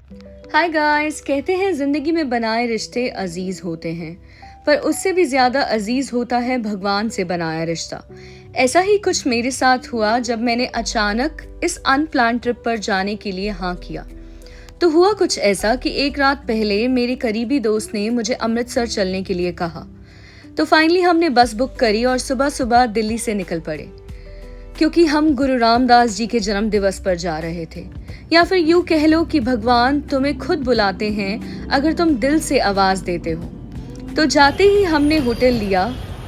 Hi guys, कहते हैं ज़िंदगी में बनाए रिश्ते अजीज़ होते हैं, पर उससे भी ज़्यादा अजीज़ होता है भगवान से बनाया रिश्ता। ऐसा ही कुछ मेरे साथ हुआ जब मैंने अचानक इस अनप्लान ट्रिप पर जाने के लिए हाँ किया। तो हुआ कुछ ऐसा कि एक रात पहले मेरे करीबी दोस्त ने मुझे अमृतसर चलने के लिए कहा। तो फाइनली हमने बस बुक करी और सुबह सुबह दिल्ली से निकल पड़े, क्योंकि हम गुरु रामदास जी के जन्म दिवस पर जा रहे थे। या फिर यूं कह लो कि भगवान तुम्हें खुद बुलाते हैं अगर तुम दिल से आवाज देते हो। तो जाते ही हमने होटल लिया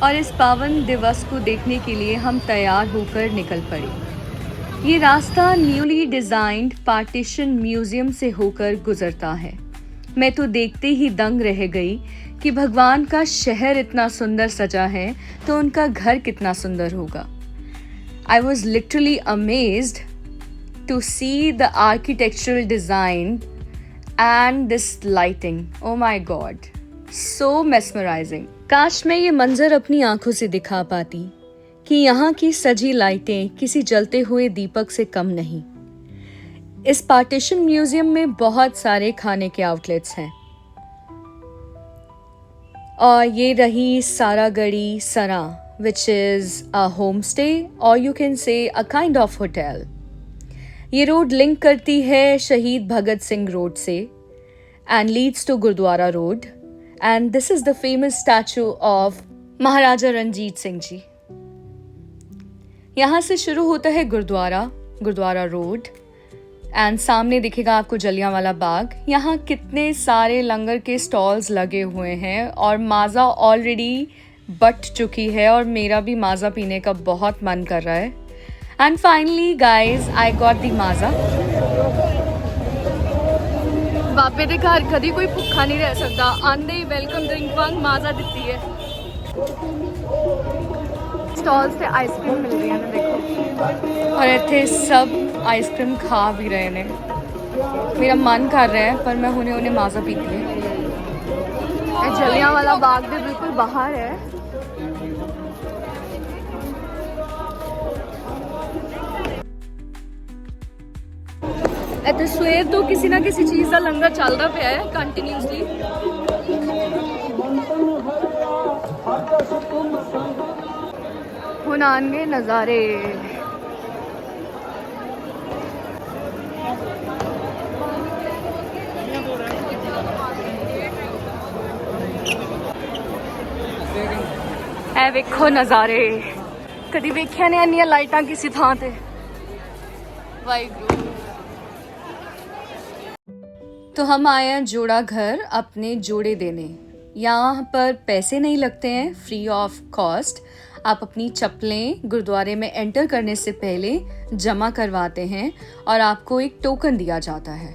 और इस पावन दिवस को देखने के लिए हम तैयार होकर निकल पड़े। ये रास्ता न्यूली डिजाइन्ड पार्टीशन म्यूजियम से होकर गुजरता है। मैं तो देखते ही दंग रह गई कि भगवान का शहर इतना सुंदर सजा है तो उनका घर कितना सुंदर होगा। I was literally amazed to see the architectural design and this lighting. Oh my god, so mesmerizing. काश मैं ये मंजर अपनी आंखों से दिखा पाती कि यहाँ की सजी लाइटें किसी जलते हुए दीपक से कम नहीं। इस पार्टीशन म्यूजियम में बहुत सारे खाने के आउटलेट्स हैं और ये रही सारागढ़ी सरा, which is a homestay or you can say a kind of hotel. ये रोड लिंक करती है शहीद भगत सिंह रोड से and leads to Gurdwara road, and this is the famous statue of Maharaja Ranjit Singh ji. यहाँ से शुरू होता है गुरुद्वारा रोड एंड सामने दिखेगा आपको जलियांवाला बाग। यहाँ कितने सारे लंगर के स्टॉल्स लगे हुए हैं और माज़ा ऑलरेडी बट चुकी है और मेरा भी माज़ा पीने का बहुत मन कर रहा है। And finally guys I got the Maaza. बापे दे घर कभी कोई भुखा नहीं रह सकता। आंदे ही वेलकम ड्रिंक वांग माज़ा दिती है। स्टॉल से आइसक्रीम मिल रही है ना, देखो, और इतने सब आइसक्रीम खा भी रहे ने। मेरा मन कर रहा है पर मैं उन्हें माज़ा पीती है। जलियांवाला बाग भी बिल्कुल बाहर है। इतने सवेर तो किसी ना किसी चीज़ का लंगर चलता पे है कंटिन्यूसली। हुण आएंगे नज़ारे। ए वेखो नज़ारे, कदी वेख्या नहीं इन्नियां लाइटां किसी थां ते। वाहिगुरू। तो हम आए हैं जोड़ा घर अपने जोड़े देने। यहाँ पर पैसे नहीं लगते हैं, फ्री ऑफ कॉस्ट। आप अपनी चप्पलें गुरुद्वारे में एंटर करने से पहले जमा करवाते हैं और आपको एक टोकन दिया जाता है।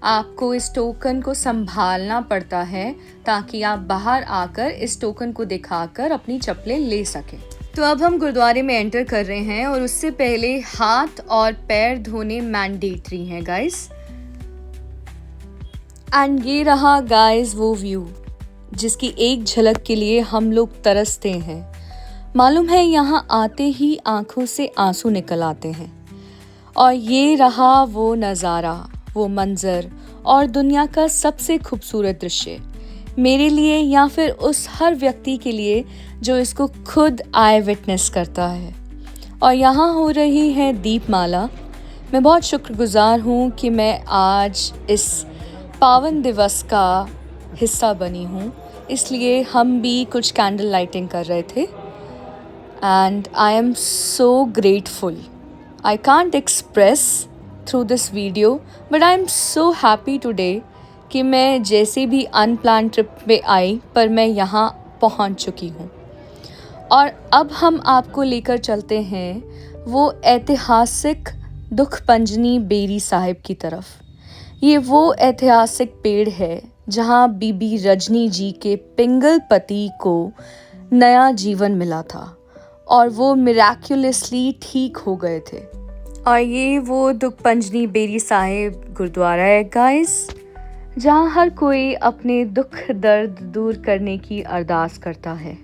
आपको इस टोकन को संभालना पड़ता है ताकि आप बाहर आकर इस टोकन को दिखाकर अपनी चप्पलें ले सकें। तो अब हम गुरुद्वारे में एंटर कर रहे हैं और उससे पहले हाथ और पैर धोने मैंडेटरी हैं गाइस। एंड ये रहा गाइस वो व्यू जिसकी एक झलक के लिए हम लोग तरसते हैं। मालूम है यहाँ आते ही आंखों से आंसू निकल आते हैं। और ये रहा वो नज़ारा, वो मंजर और दुनिया का सबसे खूबसूरत दृश्य मेरे लिए या फिर उस हर व्यक्ति के लिए जो इसको खुद आई विटनेस करता है। और यहाँ हो रही है दीपमाला। मैं बहुत शुक्रगुजार हूँ कि मैं आज इस पावन दिवस का हिस्सा बनी हूँ, इसलिए हम भी कुछ कैंडल लाइटिंग कर रहे थे। And I am so grateful. I can't express through this video but I am so happy today कि मैं जैसे भी अनप्लान ट्रिप पे आई पर मैं यहाँ पहुँच चुकी हूँ। और अब हम आपको लेकर चलते हैं वो ऐतिहासिक दुख पंजनी बेरी साहिब की तरफ। ये वो ऐतिहासिक पेड़ है जहाँ बीबी रजनी जी के पिंगल पति को नया जीवन मिला था और वो मिराक्युलसली ठीक हो गए थे। और ये वो दुख पंजनी बेरी साहिब गुरुद्वारा है गाइस, जहाँ हर कोई अपने दुख दर्द दूर करने की अरदास करता है।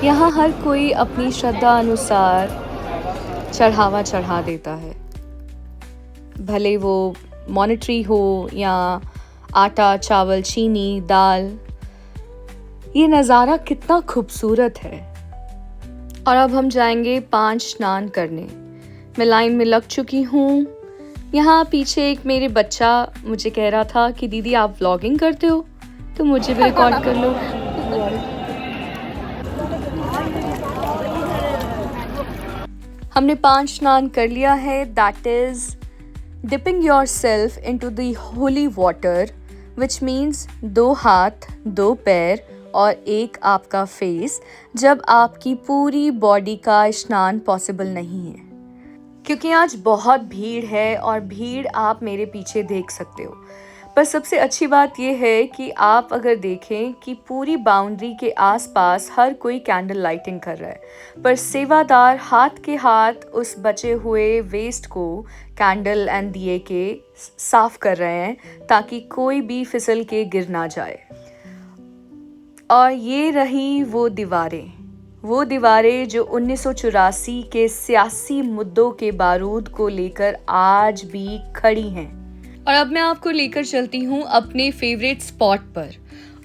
यहाँ हर कोई अपनी श्रद्धा अनुसार चढ़ावा चढ़ा देता है, भले वो मॉनेटरी हो या आटा, चावल, चीनी, दाल, ये नज़ारा कितना खूबसूरत है। और अब हम जाएंगे 5 स्नान करने। मैं लाइन में लग चुकी हूँ। यहाँ पीछे एक मेरे बच्चा मुझे कह रहा था कि दीदी आप व्लॉगिंग करते हो, तो मुझे भी रिकॉर्ड कर लो। हमने 5 स्नान कर लिया है। That is dipping yourself into the holy water, which means 2 हाथ, 2 पैर और 1 आपका फेस, जब आपकी पूरी बॉडी का स्नान पॉसिबल नहीं है। क्योंकि आज बहुत भीड़ है और भीड़ आप मेरे पीछे देख सकते हो। पर सबसे अच्छी बात यह है कि आप अगर देखें कि पूरी बाउंड्री के आसपास हर कोई कैंडल लाइटिंग कर रहा है, पर सेवादार हाथ के हाथ उस बचे हुए वेस्ट को कैंडल एंड दिए के साफ कर रहे हैं ताकि कोई भी फिसल के गिर ना जाए। और ये रही वो दीवारें जो 1984 के सियासी मुद्दों के बारूद को लेकर आज भी खड़ी हैं। और अब मैं आपको लेकर चलती हूँ अपने फेवरेट स्पॉट पर,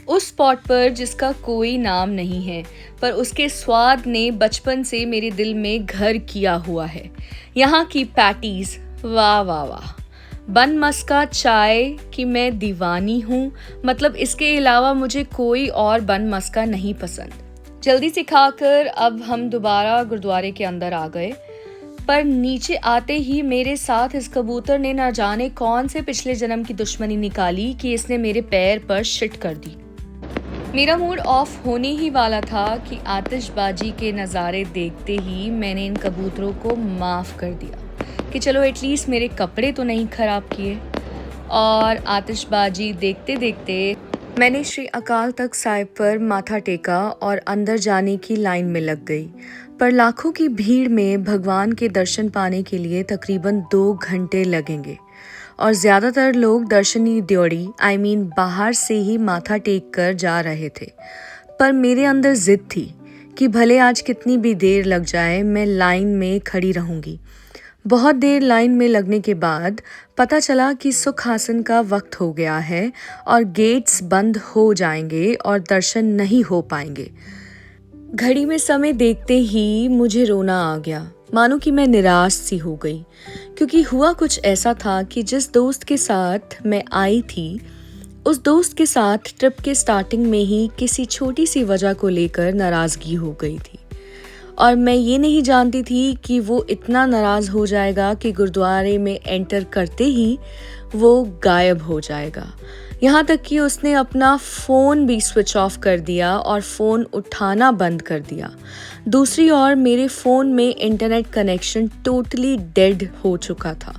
उस स्पॉट पर जिसका कोई नाम नहीं है, पर उसके स्वाद ने बचपन से मेरे दिल में घर किया हुआ है। यहाँ की पैटीज, वाह वाह वाह। बन मस्का चाय की मैं दीवानी हूँ, मतलब इसके अलावा मुझे कोई और बन मस्का नहीं पसंद। जल्दी से खाकर अब हम दोबारा गुरुद्वारे के अंदर आ गए, पर नीचे आते ही मेरे साथ इस कबूतर ने न जाने कौन से पिछले जन्म की दुश्मनी निकाली कि इसने मेरे पैर पर शिट कर दी। मेरा मूड ऑफ होने ही वाला था कि आतिशबाजी के नज़ारे देखते ही मैंने इन कबूतरों को माफ़ कर दिया कि चलो एटलीस्ट मेरे कपड़े तो नहीं ख़राब किए। और आतिशबाजी देखते देखते मैंने श्री अकाल तख्त साहिब पर माथा टेका और अंदर जाने की लाइन में लग गई। पर लाखों की भीड़ में भगवान के दर्शन पाने के लिए तकरीबन 2 घंटे लगेंगे और ज़्यादातर लोग दर्शनी ड्योढ़ी बाहर से ही माथा टेक कर जा रहे थे। पर मेरे अंदर जिद थी कि भले आज कितनी भी देर लग जाए मैं लाइन में खड़ी रहूँगी। बहुत देर लाइन में लगने के बाद पता चला कि सुखासन का वक्त हो गया है और गेट्स बंद हो जाएंगे और दर्शन नहीं हो पाएंगे। घड़ी में समय देखते ही मुझे रोना आ गया, मानो कि मैं निराश सी हो गई। क्योंकि हुआ कुछ ऐसा था कि जिस दोस्त के साथ मैं आई थी, उस दोस्त के साथ ट्रिप के स्टार्टिंग में ही किसी छोटी सी वजह को लेकर नाराज़गी हो गई थी। और मैं ये नहीं जानती थी कि वो इतना नाराज़ हो जाएगा कि गुरुद्वारे में एंटर करते ही वो गायब हो जाएगा। यहाँ तक कि उसने अपना फ़ोन भी स्विच ऑफ कर दिया और फ़ोन उठाना बंद कर दिया। दूसरी ओर मेरे फ़ोन में इंटरनेट कनेक्शन टोटली डेड हो चुका था।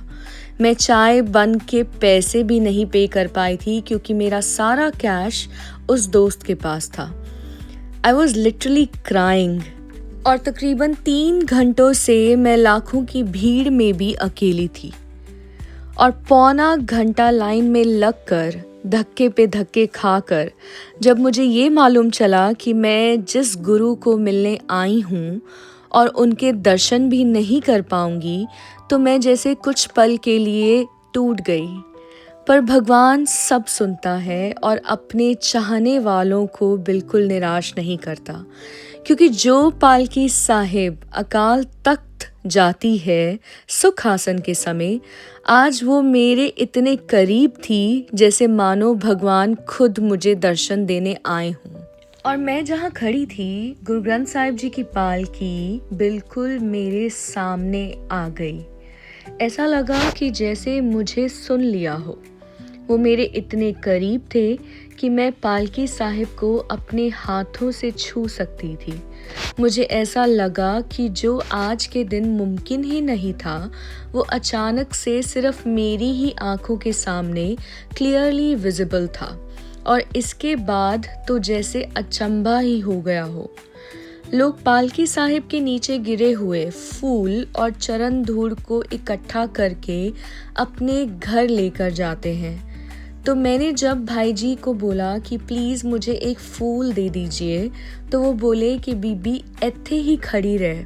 मैं चाय बन के पैसे भी नहीं पे कर पाई थी क्योंकि मेरा सारा कैश उस दोस्त के पास था। I was literally crying. और तकरीबन 3 घंटों से मैं लाखों की भीड़ में भी अकेली थी और पौना घंटा लाइन में लगकर धक्के पे धक्के खाकर जब मुझे ये मालूम चला कि मैं जिस गुरु को मिलने आई हूँ और उनके दर्शन भी नहीं कर पाऊंगी, तो मैं जैसे कुछ पल के लिए टूट गई। पर भगवान सब सुनता है और अपने चाहने वालों को बिल्कुल निराश नहीं करता, क्योंकि जो पालकी साहिब अकाल तख्त जाती है सुखासन के समय, आज वो मेरे इतने करीब थी जैसे मानो भगवान खुद मुझे दर्शन देने आए हों। और मैं जहाँ खड़ी थी, गुरु ग्रंथ साहिब जी की पालकी बिल्कुल मेरे सामने आ गई। ऐसा लगा कि जैसे मुझे सुन लिया हो। वो मेरे इतने करीब थे कि मैं पालकी साहिब को अपने हाथों से छू सकती थी। मुझे ऐसा लगा कि जो आज के दिन मुमकिन ही नहीं था, वो अचानक से सिर्फ मेरी ही आंखों के सामने क्लियरली विजिबल था। और इसके बाद तो जैसे अचंभा ही हो गया हो। लोग पालकी साहिब के नीचे गिरे हुए फूल और चरण धूड़ को इकट्ठा करके अपने घर लेकर जाते हैं। तो मैंने जब भाई जी को बोला कि प्लीज़ मुझे एक फूल दे दीजिए, तो वो बोले कि बीबी इत्थे ही खड़ी रहे।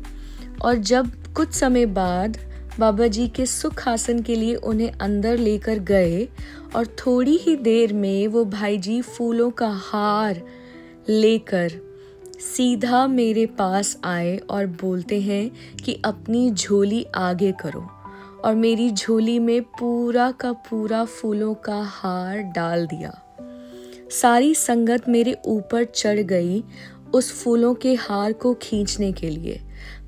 और जब कुछ समय बाद बाबा जी के सुख आसन के लिए उन्हें अंदर लेकर गए और थोड़ी ही देर में वो भाई जी फूलों का हार लेकर सीधा मेरे पास आए और बोलते हैं कि अपनी झोली आगे करो, और मेरी झोली में पूरा का पूरा फूलों का हार डाल दिया। सारी संगत मेरे ऊपर चढ़ गई उस फूलों के हार को खींचने के लिए,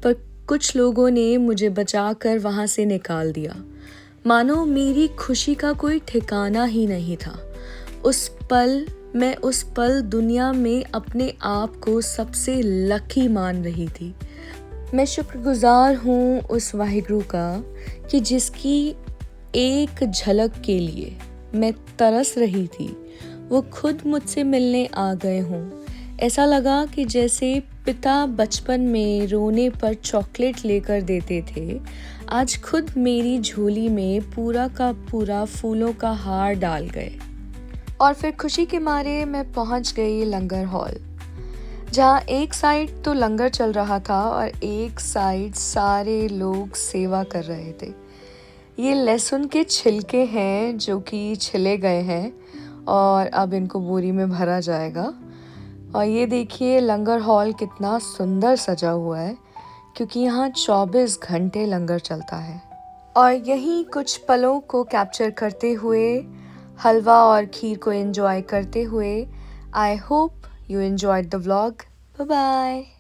पर कुछ लोगों ने मुझे बचाकर वहां से निकाल दिया। मानो मेरी खुशी का कोई ठिकाना ही नहीं था। मैं उस पल दुनिया में अपने आप को सबसे लकी मान रही थी। मैं शुक्रगुजार हूँ उस वाहिगुरु का कि जिसकी एक झलक के लिए मैं तरस रही थी, वो खुद मुझसे मिलने आ गए हों। ऐसा लगा कि जैसे पिता बचपन में रोने पर चॉकलेट लेकर देते थे, आज खुद मेरी झोली में पूरा का पूरा फूलों का हार डाल गए। और फिर खुशी के मारे मैं पहुंच गई लंगर हॉल, जहाँ एक साइड तो लंगर चल रहा था और एक साइड सारे लोग सेवा कर रहे थे। ये लहसुन के छिलके हैं जो कि छिले गए हैं और अब इनको बोरी में भरा जाएगा। और ये देखिए लंगर हॉल कितना सुंदर सजा हुआ है, क्योंकि यहाँ 24 घंटे लंगर चलता है। और यहीं कुछ पलों को कैप्चर करते हुए, हलवा और खीर को एंजॉय करते हुए, I hope you enjoyed the vlog. Bye bye.